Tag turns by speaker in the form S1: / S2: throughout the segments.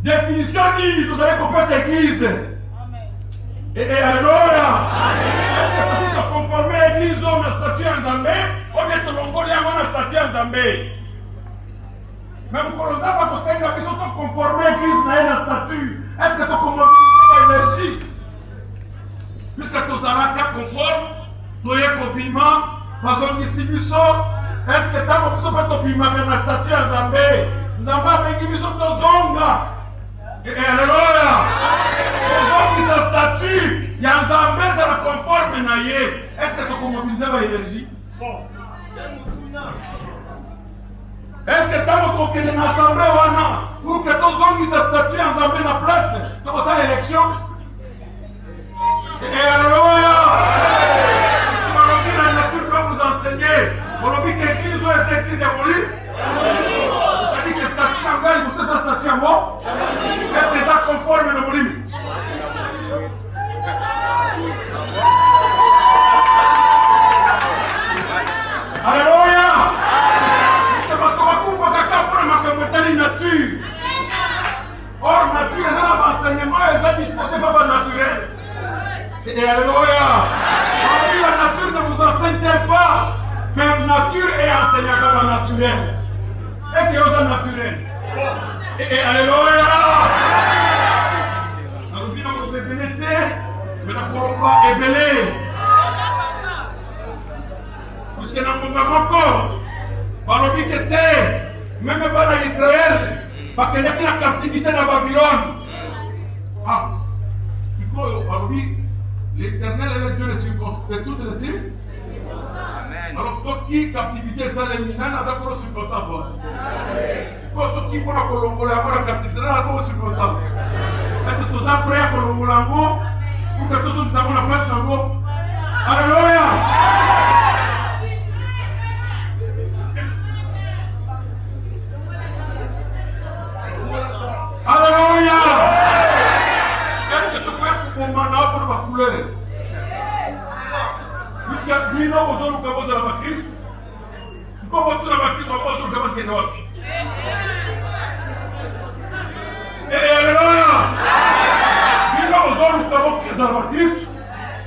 S1: Définition nini tozali kopesa église. Et alléluia. Est-ce que tu es conformé à l'église ou na statut en Nzambe ou bien tolongoli yango na statut en Nzambe? Même koloza ba kosenga biso to conformé à l'église na na statut. Est-ce que tu mobiliser ba énergie? Puisque tozalaka conforme, toye kobima, bazongisi biso. Est-ce que tango biso pe tobima na statut en Nzambe? Nzambe abengi biso tozonga. Alléluia. Tozongisa statut ya Nzambe ezala conforme na ye. Est-ce que tokomobilize ba énergie? Est-ce que tango tokende na assemblée wana pour que tozongisa statut ya Nzambe na place tokosala élection? Alléluia. Malobi la nature doit vous enseigner. Malobi que l'église ou l'église est molie. C'est-à-dire que le statut en gars, vous savez ça statut en mot? Est-ce que ça conforme le molie? Alléluia. C'est pas comme un coup, faut qu'à pour ma nature. Or, nature, c'est un enseignement, elle est disposée par la naturelle. Et alléluia. La nature ne vous enseigne pas, mais la nature est enseignée comme la naturelle. Est-ce que vous êtes naturel? Et alléluia. Nous disons que vous êtes bénété, mais nous ne pouvons pas ébeler. Parce que nous ne pouvons pas encore. Même pas Israël, parce qu'il y a la captivité dans Babylone. Ah, il faut l'Éternel est le Dieu de toutes les cieux. Alors, ce qui captivité, ça les minants, ça pour les circonstances. Ce qui pour la Colombola, pour la captivité, ça pour les circonstances. Est-ce que nous sommes prêts à Colombola pour que tous nous avons la place dans l'eau? Alléluia! Alléluia! Est-ce que tu peux pour maintenant pour ma couleur? Puisque nous avons besoin de la Christ, si vous avez besoin de la Christ, on va besoin de la Christ. Et alléluia! Nous avons besoin de la Christ,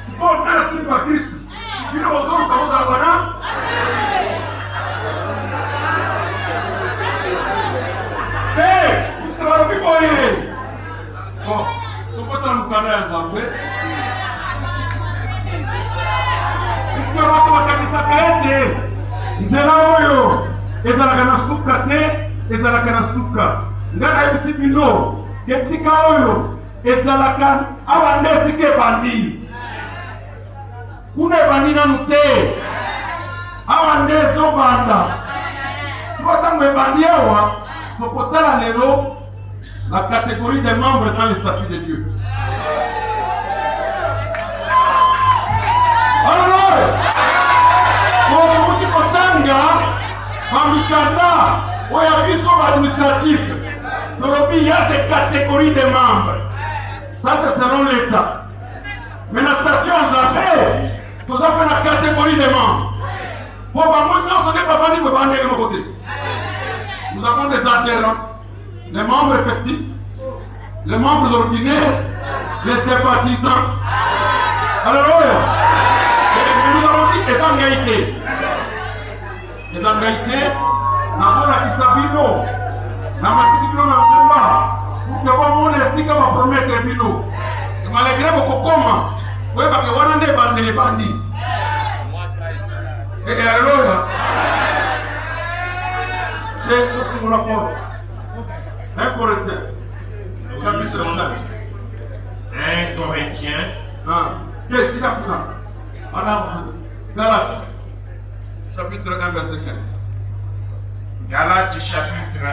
S1: si vous avez besoin de la Christ, nous avons besoin de la Christ. Puisque la vie est bon, nous pouvons nous parler ensemble. Puisque nous avons kanisa kaete, nzela oyo ezalaka na suka te, ezalaka na suka. Ngana yebisi bino, kesika oyo ezalaka awa nde esika ebandi. Kuna ebandi nanu te, awa nde ezobanda. Soki ntango ebandi awa, tokotala lelo la catégorie des membres dans le statut de Dieu. Alléluia! Pour vous qui potanga, Mamikanda, où il y a biso administratif, il y a des catégories de membres. Ça, c'est selon l'État. Mais la statut en Zambé, nous avons la catégorie de membres. Pour moi, nous sommes pas venus pour aller de mon côté. Nous avons des adhérents, les membres effectifs, les membres ordinaires, les sympathisants. Alléluia! Et nous avons dit les engagés. Les engagés, nous avons la Kisabino, la Matisibino dans le combat, pour que vous ayez ainsi comme promettre Bino. Malgré vos cocomas, vous voyez que vous avez des bandits. Et alléluia! Pour la porte. 1 Corinthiens, chapitre 5.
S2: 1 Corinthiens.
S1: Galates, chapitre 1, verset 15.
S2: Galates, chapitre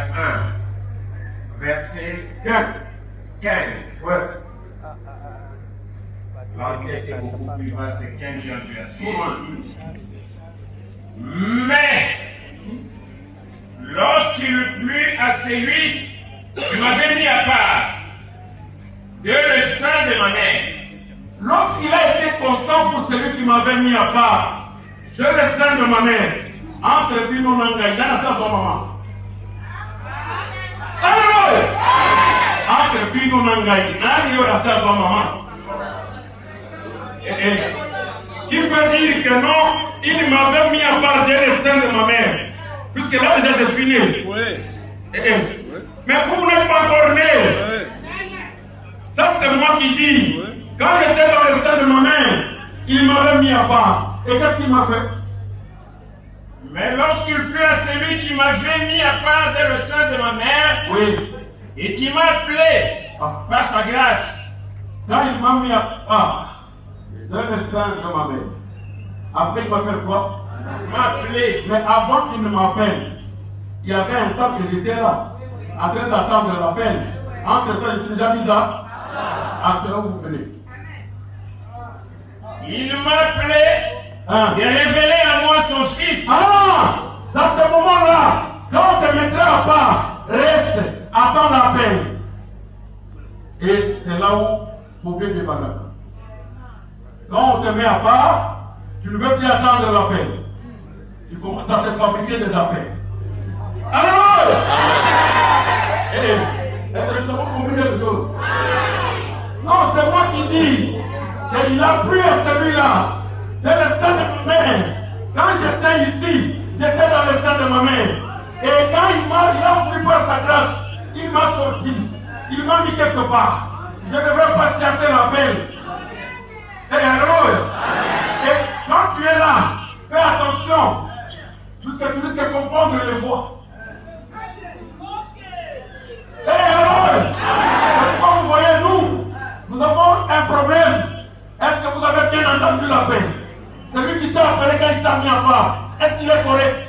S2: 1, verset 15.
S1: Ouais.
S2: L'anglais était beaucoup plus vaste que 15 verset. Mais, lorsqu'il plut à celui qui m'avait mis à part de le sein de ma mère,
S1: lorsqu'il a été content pour celui qui m'avait mis à part de le sein de ma mère, entre Bino Nangaï, dans la salle de maman. Alléluia! Bolingo Nangai, Nani Ora sa maman. Qui peut dire que non, il m'avait mis à part dès le sein de ma mère. Puisque là déjà j'ai fini. Mais vous n'êtes pas encore né. Ça c'est moi qui dis. Quand j'étais dans le sein de ma mère, il m'avait mis à part. Et qu'est-ce qu'il m'a fait?
S2: Mais lorsqu'il plut à celui qui m'avait mis à part dès le sein de ma mère,
S1: Oui.
S2: et qui m'a appelé par sa grâce,
S1: Quand il m'a mis à part dans le sein de ma mère, après il m'a fait quoi?
S2: il m'a appelé.
S1: Mais avant qu'il ne m'appelle, il y avait un temps que j'étais là, en train d'attendre l'appel. Entre-temps, je suis déjà mis à c'est là où vous venez.
S2: Il m'a appelé et révélé à moi son fils.
S1: Ah! Ça, c'est ce moment-là, quand on te mettra à part, reste, attends l'appel. Et c'est là où mon bébé va là. Quand on te met à part, tu ne veux plus attendre l'appel. Tu commences à te fabriquer des appels. Alors! Est-ce que nous avons compris quelque chose? Non, c'est moi qui dis qu'il a plu à celui-là, de le sein de ma mère. Quand j'étais ici, j'étais dans le sein de ma mère. Et quand il a voulu par sa grâce, il m'a sorti. Il m'a mis quelque part. Je devrais patienter l'appel. Et quand tu es là, fais attention, puisque tu risques de confondre les voix. C'est pourquoi vous voyez, nous avons un problème. Est-ce que vous avez bien entendu l'appel? Celui qui t'a appelé quand il t'a mis à part, est-ce qu'il est correct?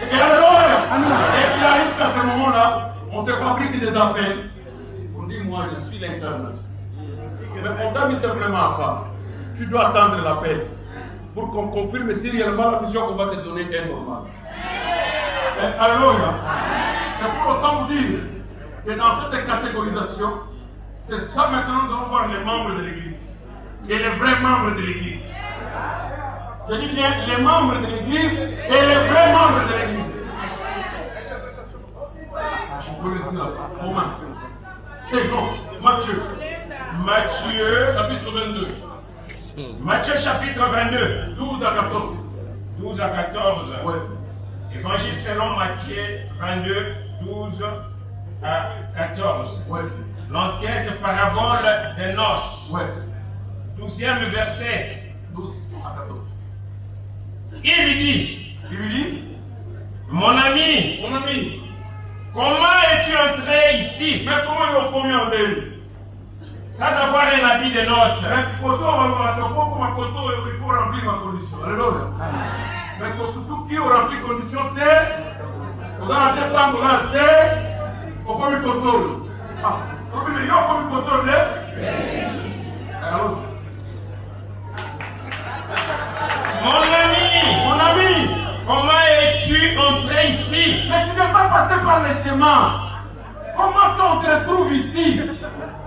S1: Et il arrive qu'à ce moment-là, on se fabrique des appels. On dit, moi, je suis l'incarnation. Mais on t'a mis simplement à part. Tu dois attendre l'appel pour qu'on confirme si réellement la mission qu'on va te donner est normale. Alléluia. C'est pour autant vous dire que dans cette catégorisation, c'est ça maintenant nous allons voir les membres de l'Église. Et les vrais membres de l'Église. Je dis bien les membres de l'Église et les vrais membres de l'Église. On peut rester là. Romains. Et non, Matthieu.
S2: Matthieu,
S1: Chapitre 22.
S2: Matthieu chapitre 22,
S1: 12 à 14.
S2: 12 à 14.
S1: Ouais.
S2: Évangile selon Matthieu 22, 12 à 14.
S1: Ouais.
S2: L'enquête parabole des noces.
S1: Ouais.
S2: 12e verset.
S1: 12 à 14.
S2: Il lui dit,
S1: mon ami,
S2: comment es-tu entré ici
S1: mais comment ils ont commis en elle?
S2: sans avoir un habit de noces?
S1: Il faut remplir ma condition. Alléluia. Mais surtout qui aura rempli condition T, on a rempli 100 $, T, on peut me contrôler. Ah, on peut me contrôler. Alors,
S2: Mon ami, comment es-tu entré ici?
S1: mais tu n'es pas passé par les chemins. Comment on te retrouve ici?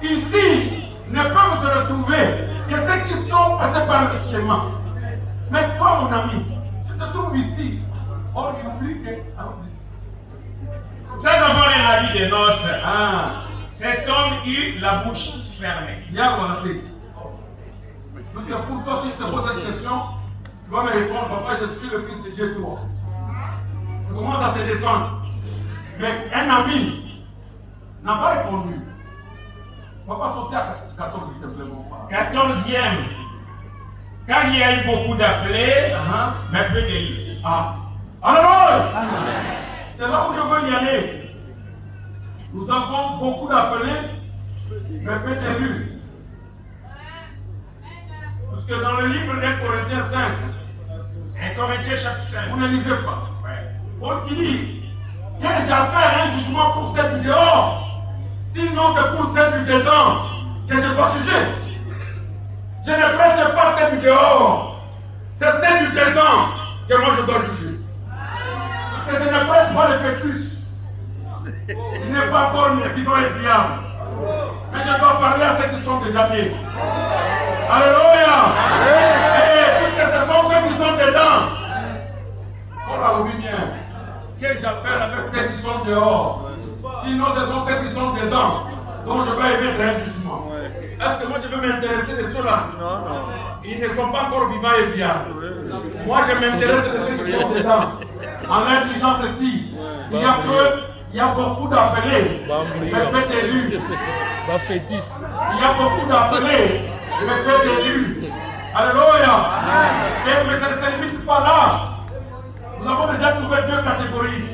S1: Ici, ne peuvent se retrouver que ceux qui sont passés par le chemin. Mais toi, mon ami, je te trouve ici. Oh, il oublie que.
S2: Sans avoir un habit de noces,
S1: Cet
S2: cet homme eut la bouche fermée.
S1: Bien volonté. Donc, pour toi, si je te pose cette question, tu vas me répondre, papa, je suis le fils de Dieu, toi. Tu commences à te défendre. Mais un ami n'a pas répondu. Papa sauter à 14 simplement.
S2: 14e. Car il y a eu beaucoup d'appelés, mais peu d'élus.
S1: Alors, c'est là où je veux y aller. Nous avons beaucoup d'appelés, mais peu d'élus. Parce que dans le livre des Corinthiens 5,
S2: 1 Corinthiens chapitre 5.
S1: vous ne lisez pas.
S2: Ouais.
S1: Paul qui dit, j'ai déjà fait un jugement pour celle du dehors. Sinon, c'est pour celle du dedans que je dois juger. Je ne prêche pas celle du dehors. C'est celle du dedans que moi je dois juger. Parce que je ne prêche pas le fœtus. Il n'est pas encore vivant et viable. Mais je dois parler à ceux qui sont déjà nés. Alléluia. Et puisque ce sont ceux qui sont dedans, on a oublié bien. Qu'ai-je à faire avec ceux qui sont dehors? Sinon, ce sont ceux qui sont dedans Donc je vais émettre un jugement. Est-ce que moi je vais m'intéresser de ceux-là? Non. Ils ne sont pas encore vivants et viables. Moi je m'intéresse de ceux qui sont dedans. En leur disant ceci, il y a beaucoup d'appelés, mais peu d'élus. Il y a beaucoup d'appelés, mais peu d'élus. Alléluia. Mais ça ne se limite pas là. Nous avons déjà trouvé deux catégories.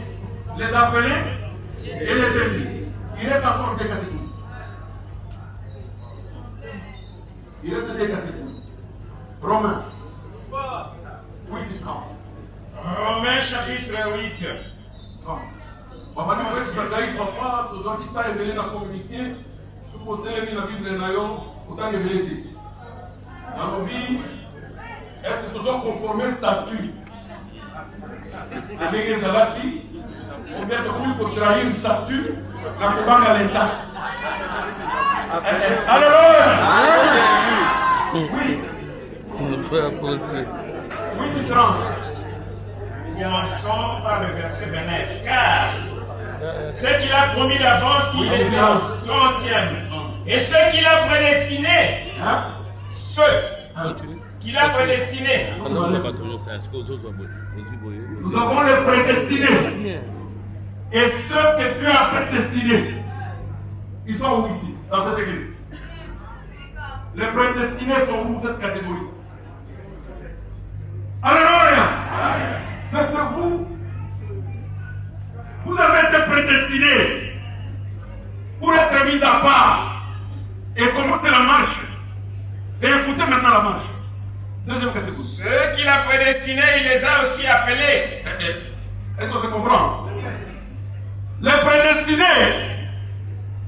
S1: Les appelés et les élus. Il reste encore deux catégories. Il reste deux catégories. Romains 8 et 30.
S2: Romains chapitre 8.
S1: Papa ni mwezi sadai papa tuzokita ebele na communiquer suko telemi na Bible na yo utange beleti. Nalobi est-ce que nous avons conformé statut avec les alaki ou bien pour trahir statut la commande à l'État. Alléluia. Oui.
S3: C'est pas possible.
S1: 8 et 30.
S2: Commençons par le verset 29. Car ceux qu'il a promis d'avance, il les a 30e. Et ceux qu'il a prédestinés, ceux qu'il a prédestinés,
S1: nous avons les prédestinés. Et ceux que Dieu a prédestinés, ils sont où ici, dans cette église? Les prédestinés sont où cette catégorie? Alléluia! Mais c'est vous. Vous avez été prédestinés pour être mis à part et commencer la marche. Et écoutez maintenant la marche. Deuxième catégorie.
S2: Ceux qu'il a prédestinés, il les a aussi appelés.
S1: Est-ce que se comprend? Les prédestinés,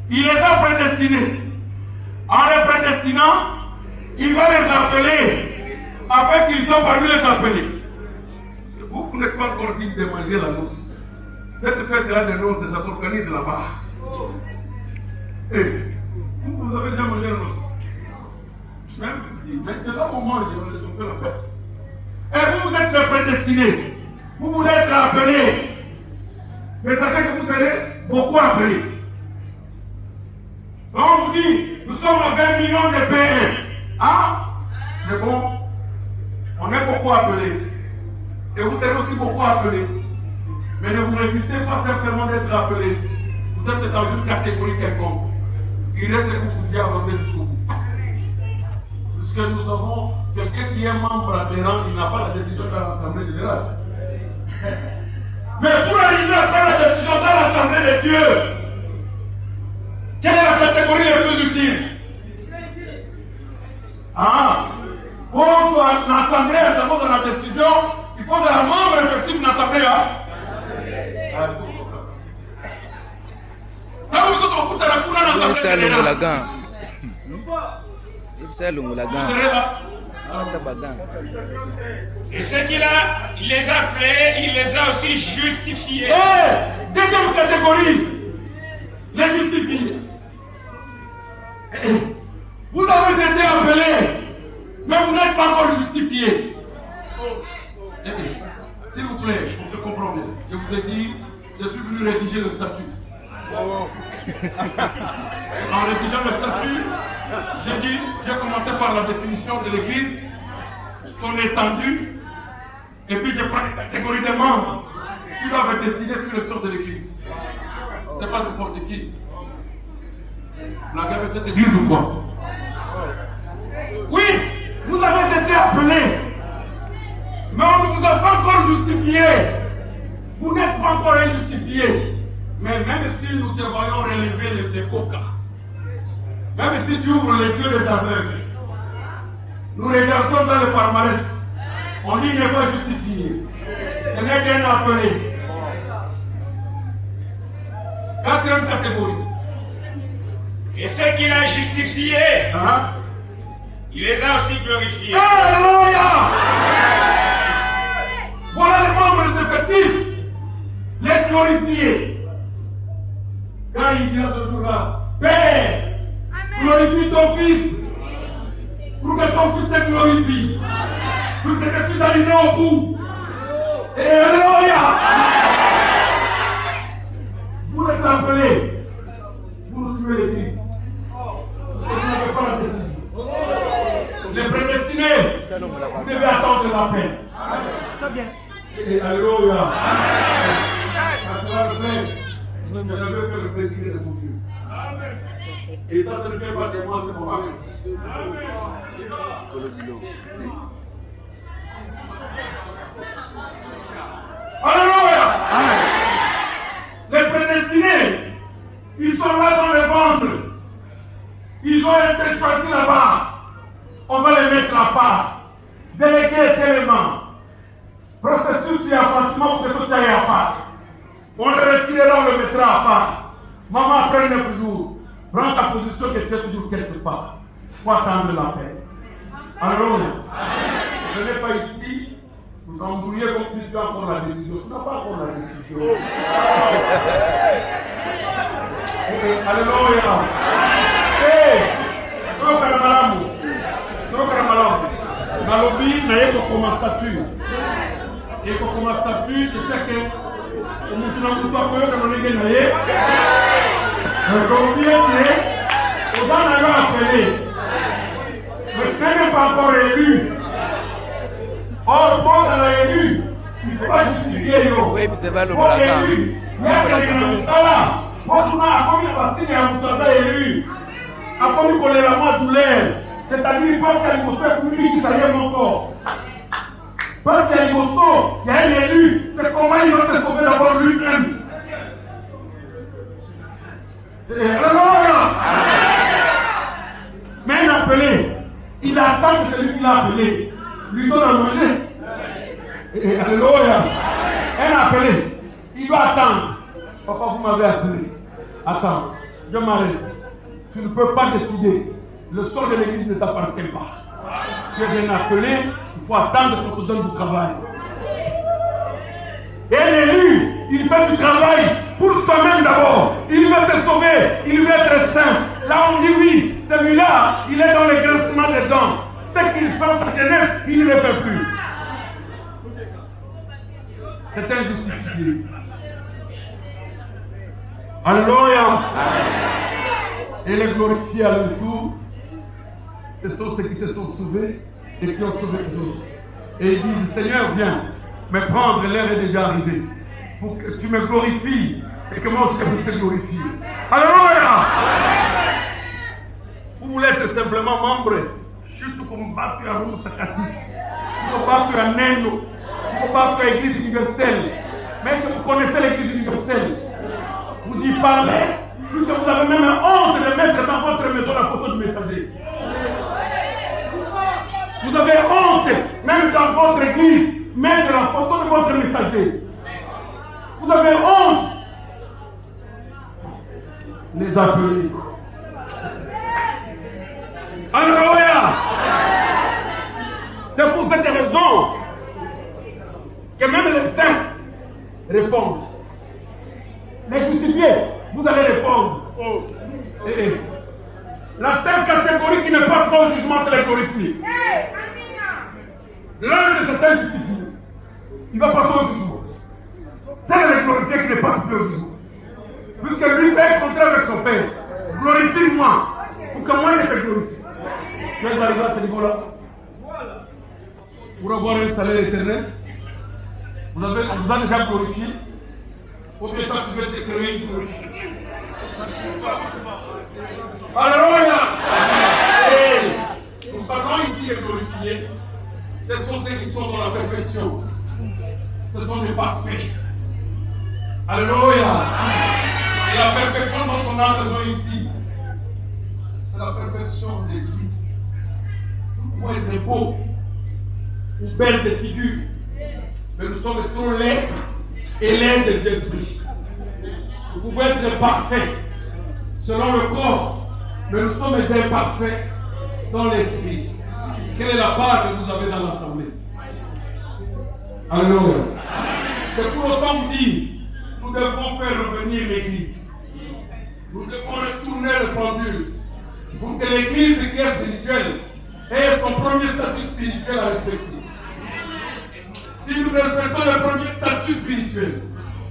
S1: il les a prédestinés. En les prédestinant, il va les appeler afin qu'ils soient parmi les appelés. Vous n'êtes pas encore digne de manger la noce. Cette fête-là de noces, ça s'organise là-bas. Et vous avez déjà mangé la noce? Mais c'est là qu'on mange, on fait la fête. Et vous êtes les prédestinés. Vous voulez être appelés. Mais sachez que vous serez beaucoup appelés. Donc on vous dit, nous sommes à 20 millions de P1. Ah, c'est bon. On est beaucoup appelés. Et vous serez aussi beaucoup appelés. Mais ne vous réjouissez pas simplement d'être appelés. Vous êtes dans une catégorie quelconque. Il reste que vous puissiez avancer jusqu'au bout. Puisque nous avons quelqu'un qui est membre adhérent, il n'a pas la décision dans l'Assemblée générale. Mais pour arriver à prendre la décision dans l'Assemblée de Dieu, quelle est la catégorie la plus utile? Pour l'Assemblée, d'abord dans la décision, il faut être un membre effectif de l'Assemblée. Ça vous êtes au bout de la cour dans l'Assemblée générale. Vous serez là.
S2: Et ceux qu'il a, il les a appelés, il les a aussi justifiés.
S1: Deuxième catégorie, les justifiés. Vous avez été appelés, mais vous n'êtes pas encore justifiés. S'il vous plaît, on se comprend bien. Je vous ai dit, je suis venu rédiger le statut. En rédigeant le statut, j'ai commencé par la définition de l'Église, son étendue, et puis j'ai pris la catégorie des membres qui doivent décider sur le sort de l'Église. C'est pas n'importe qui. Vous l'avez avec cette Église ou quoi? Oui, vous avez été appelés, mais on ne vous a pas encore justifié. Vous n'êtes pas encore injustifié. Mais même si nous te voyons relever les coca, même si tu ouvres les yeux des aveugles, nous regardons dans le palmarès, on dit qu'il n'est pas justifié. Ce n'est qu'un appelé. Quatrième catégorie.
S2: Et ceux qu'il a justifiés, il les a aussi glorifiés.
S1: Alléluia! Voilà les membres effectifs, les glorifiés. Quand il dit à ce jour-là, Père, glorifie ton Fils, pour que ton Fils te glorifie, puisque je suis arrivé au bout. Et Alléluia! Vous êtes appelés pour tuer l'Église. de la paix.
S4: Très bien.
S1: Et alléluia. Ça sera le plaisir. Je vais faire le plaisir de mon Dieu. Et ça, ce ne vient pas de moi, c'est mon papa. Alléluia. Les prédestinés, ils sont là dans le ventre. Ils ont été choisis là-bas. On va les mettre à part. Délégués tellement. Processus et affrontement pour que tout aille à part. On le retirera, on le mettra à part. Maman, après 9 jours, prends ta position que tu es toujours quelque part. Faut attendre la paix. Alléluia. Je n'ai pas ici. Vous embrouillez comme si tu as encore la décision. Tu n'as pas encore la décision. Alléluia. Nalobi na yeko koma statut. Yeko koma statut, tu sais que mutu na mutu akoyoka molenge na ye. Nalobi ete, oza na yo appelé. Mais tu n'es pas encore élu. Or, pour être élu, il faut pas justifier yo.
S3: Oui, c'est vrai, le
S1: Pour élu, il y a quelqu'un dans le salon. Pour tout le monde, à combien de vaccins à mutu aza élu? À combien de colère, moi, douleur. C'est-à-dire, il passe à l'immoto et pour lui qui s'allie encore. Passe à l'immoto, il y a un élu, c'est comment il va se sauver d'abord lui-même. Alléluia. Mais un appelé, il attend que celui qui l'a appelé lui donne à manger. Alléluia. Un appelé, il doit attendre. Papa, vous m'avez appelé. Attends, je m'arrête. Tu ne peux pas décider. Le sort de l'église ne t'appartient pas. Tu es un appelé, il faut attendre qu'on te donne du travail. Et l'élu, il fait du travail pour soi-même d'abord. Il veut se sauver, il veut être saint. Là on dit oui, celui-là, il est dans le grincement des dents. Ce qu'il fait en sa jeunesse, il ne le fait plus. C'est injustifié. Alléluia. Et les glorifiés à leur tour. Ce sont ceux qui se sont sauvés et qui ont sauvé les autres. Et ils disent, Seigneur, viens, mais prendre l'heure est déjà arrivée. Pour que tu me glorifies et que moi aussi je puisse te glorifier. Alléluia! Vous voulez être simplement membre, chute comme battu à Rome Sakatis, comme battu à Neno, comme battu à l'Église universelle. Mais si vous connaissez l'Église universelle, vous y parlez, puisque vous avez même honte de mettre dans votre maison la photo du messager. Vous avez honte, même dans votre église, mettre la photo de votre messager. Vous avez honte. Les appelés. Alléluia. C'est pour cette raison que même les saints répondent. Les justifiés, vous allez répondre. La seule catégorie qui ne passe pas au jugement, c'est les glorifiés. L'un de cet injustifié, il va passer au jugement. C'est les glorifiés qui ne passent plus au jugement. Puisque lui fait un contrat avec son père. Glorifie-moi, pour que moi je te glorifie. Tu es arrivé à ce niveau-là. Pour avoir un salaire éternel, on vous a déjà glorifié. Au fait, toi, tu veux te créer une glorification. Alléluia! Nous parlons ici des glorifiés. Ce sont ceux qui sont dans la perfection. Ce sont les parfaits. Alléluia! Et la perfection dont on a besoin ici, c'est la perfection de l'esprit. Pour être beau, ou belle de figure, mais nous sommes trop laids et laides d'esprit. Vous pouvez être parfaits selon le corps, mais nous sommes imparfaits dans l'esprit. Quelle est la part que vous avez dans l'assemblée? Alléluia. C'est pour autant vous dire, nous devons faire revenir l'église. Nous devons retourner le pendule pour que l'église qui est spirituelle ait son premier statut spirituel à respecter. Si nous respectons le premier statut spirituel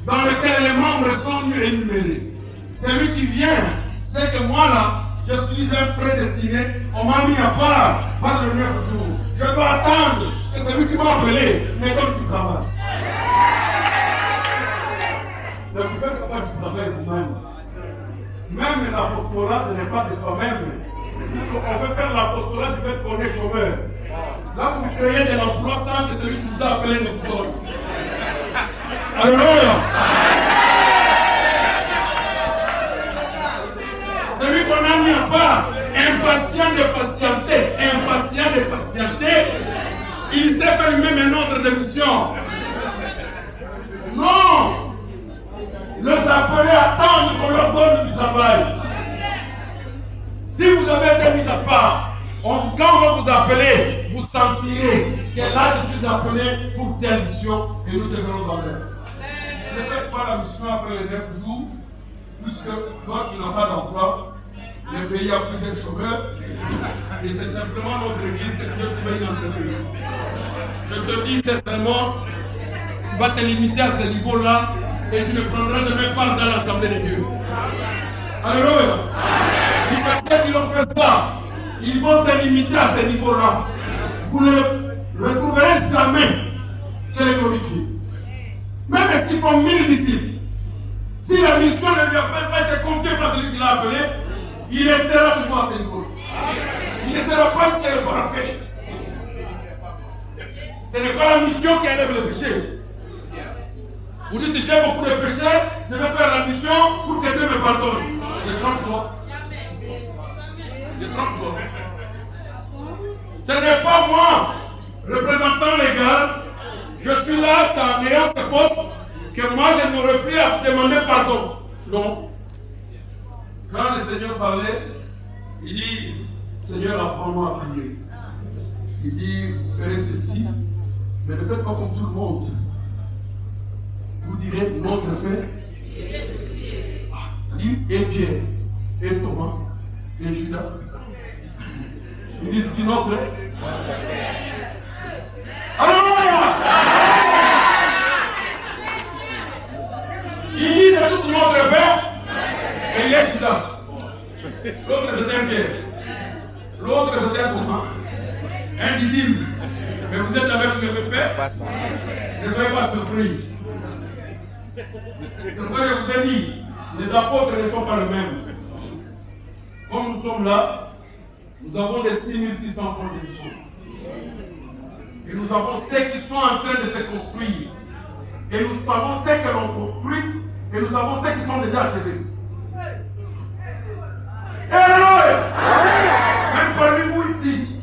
S1: dans lequel les membres sont énumérés, celui qui vient, c'est que moi là, Je suis un prédestiné. On m'a mis à part par le 9 jours. Je dois attendre que celui qui m'a appelé me donne du travail. Mais vous faites pas du travail vous-même. Même l'apostolat, ce n'est pas de soi-même. On veut faire l'apostolat du fait qu'on est chômeur. Là, vous créez de l'emploi sans que celui qui vous a appelé ne vous donne. Alléluia. Celui qu'on a mis à part, impatient de patienter, il sait faire lui-même un ordre de mission. Non! Les appeler attendre qu'on leur donne du travail. Si vous avez été mis à part, quand on va vous appeler, vous sentirez que là je suis appelé pour telle mission et nous devrons dans l'heure. Ne faites pas la mission après les 9 jours, puisque toi tu n'as pas d'emploi, le pays a plusieurs chômeurs, et c'est simplement notre église que tu veux trouver une entreprise. Je te dis sincèrement, tu vas te limiter à ce niveau-là et tu ne prendras jamais part dans l'assemblée de Dieu. Alléluia. Jusqu'à ce qu'ils n'ont fait ça, ils vont se limiter à ce niveau-là. Vous ne le retrouverez jamais chez les glorifiés. Même s'ils font 1000 disciples, si la mission ne lui a pas été confiée par celui qui l'a appelé, il restera toujours à ce niveau. Il ne sera pas chez le parfait. Ce n'est pas la mission qui enlève le péché. Vous dites, j'ai beaucoup de péchés, je vais faire la mission pour que Dieu me pardonne. Je trompe-toi. Je trompe-toi. Ce n'est pas moi, représentant légal, je suis là, c'est en ayant ce poste, que moi je n'aurais plus à demander pardon. Non. Quand le Seigneur parlait, il dit, Seigneur, apprends-moi à prier. Il dit, vous ferez ceci, mais ne faites pas comme tout le monde. Vous direz, notre Père, et Pierre, et Thomas, et Judas. Ils disent qui notre Père. Alléluia! Ils disent tous notre Père, et il est Judas. L'autre c'était un Pierre. L'autre c'était un Thomas. Un Didyme. Mais vous êtes avec le Père. Ne soyez pas surpris. C'est pourquoi je vous ai dit, les apôtres ne sont pas les mêmes. Comme nous sommes là, nous avons les 6600 fonds de mission. Et nous avons ceux qui sont en train de se construire. Et nous savons ceux que l'on construit. Et nous avons ceux qui sont déjà achevés. Alléluia! Même parmi vous ici,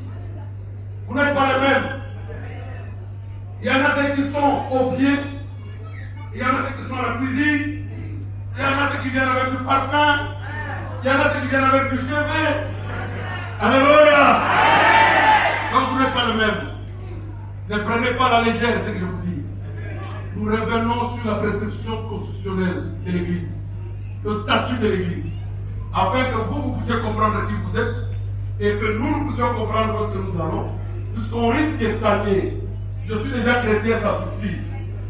S1: vous n'êtes pas les mêmes. Il y en a ceux qui sont au pied. Il y en a ceux qui sont à la cuisine, il y en a ceux qui viennent avec du parfum, il y en a ceux qui viennent avec du cheveu. Alléluia! Donc vous n'êtes pas le même. Ne prenez pas la légère ce que je vous dis. Nous revenons sur la prescription constitutionnelle de l'Église, le statut de l'Église, afin que vous puissiez comprendre qui vous êtes et que nous puissions comprendre où est-ce que nous allons, puisqu'on risque de stagner. Je suis déjà chrétien, ça suffit.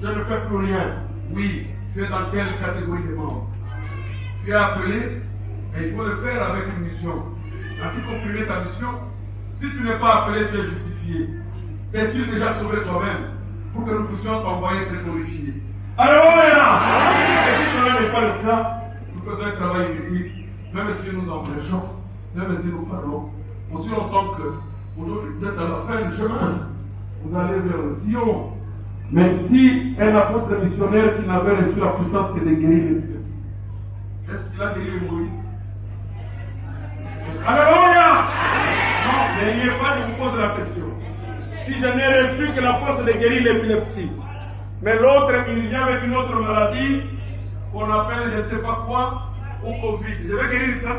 S1: Je ne fais plus rien. Oui, tu es dans quelle catégorie de membres? Tu es appelé, et il faut le faire avec une mission. As-tu confirmé ta mission? Si tu n'es pas appelé, tu es justifié. T'es-tu déjà sauvé toi-même pour que nous puissions t'envoyer être glorifié? Alléluia! Et si cela n'est pas le cas, nous faisons un travail inutile, même si nous empêchons, même si nous parlons, aussi longtemps que aujourd'hui vous êtes à la fin du chemin, vous allez vers le Sion. Mais si un apôtre missionnaire qui n'avait reçu la puissance que de guérir l'épilepsie, est-ce qu'il a guéri le Moïse? Alléluia! Non, n'ayez pas, je vous pose la question. Si je n'ai reçu que la force de guérir l'épilepsie, mais l'autre, il vient avec une autre maladie, qu'on appelle je ne sais pas quoi, ou Covid, je vais guérir ça?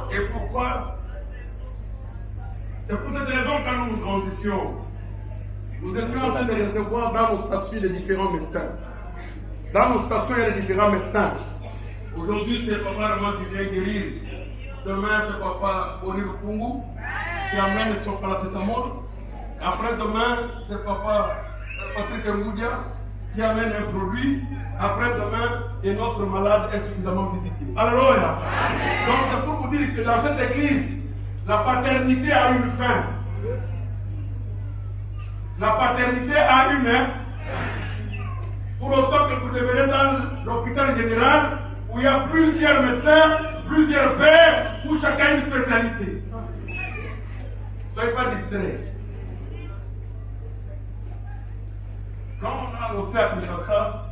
S1: Et pourquoi? C'est pour cette raison que nous grandissions. Nous étions en train de recevoir dans nos stations les différents médecins. Dans nos stations, il y a les différents médecins. Aujourd'hui, c'est Papa Raman qui vient guérir. Demain, c'est Papa Onir Kungu qui amène son paracétamol. Après demain, c'est Papa Patrick Mboudia qui amène un produit. Après demain, et notre malade est suffisamment visité. Alléluia. Donc c'est pour vous dire que dans cette église, la paternité a une fin. La paternité a une fin. Pour autant que vous devenez dans l'hôpital général, où il y a plusieurs médecins, plusieurs pères, où chacun a une spécialité. Soyez pas distraits. Quand on a annoncé à Kinshasa,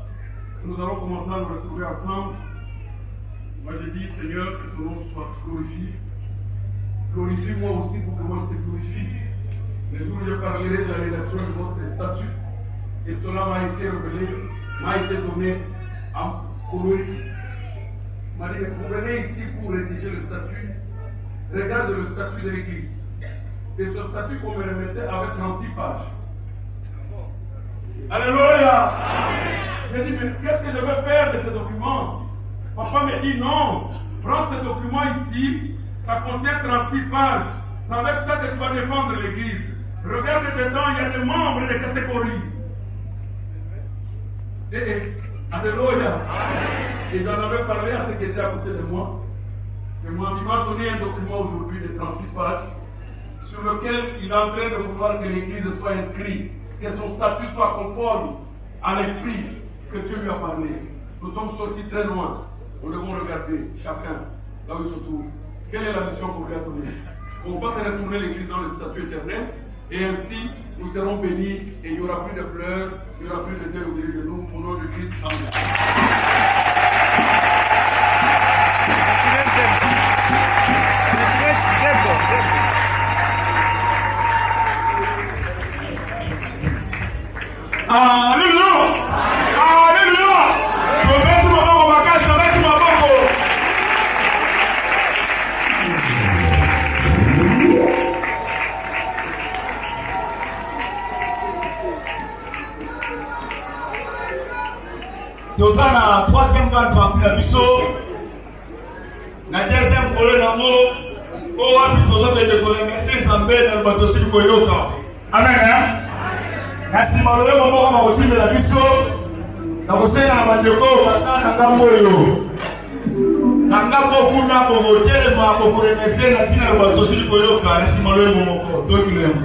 S1: nous allons commencer à nous retrouver ensemble. Moi j'ai dit, Seigneur, que ton nom soit glorifié. Glorifie-moi aussi pour que moi je te glorifie. Le jour où je parlerai de la rédaction de votre statut, et cela m'a été révélé, m'a été donné en colorisme. M'a dit, vous venez ici pour rédiger le statut. Regarde le statut de l'Église. Et ce statut qu'on me remettait avait 36 pages. Alléluia! J'ai dit, mais qu'est-ce que je vais faire de ce document? Papa me dit, non, prends ce document ici, ça contient 36 pages. C'est avec ça que tu vas défendre l'Église. Regarde dedans, il y a des membres de catégories. Alléluia! Et j'en avais parlé à ceux qui étaient à côté de moi. Et moi, il m'a donné un document aujourd'hui de 36 pages sur lequel il est en train de vouloir que l'Église soit inscrite, que son statut soit conforme à l'esprit que Dieu lui a parlé. Nous sommes sortis très loin. Nous devons regarder chacun là où il se trouve. Quelle est la mission qu'on lui a donnée? On va se retourner l'Église dans le statut éternel et ainsi nous serons bénis et il n'y aura plus de pleurs, il n'y aura plus de deuil au milieu de nous. Au nom de Christ, Amen.
S4: Alléluia! Alléluia! Promettre ma mort, ma cache, promettre ma mort. Nous sommes à la troisième grande partie de la mission. La deuxième folie d'amour. Oh, nous sommes de remercier Zambé dans le bateau sur Koyoka. Amen. Kasi malole mama kama kutinde la biso na kusenya na bandeko basana ngambo yo na ngambo kuna bobo tele ma bobo remercier na tina bato sili koyoka kasi malole mama ko to kilemo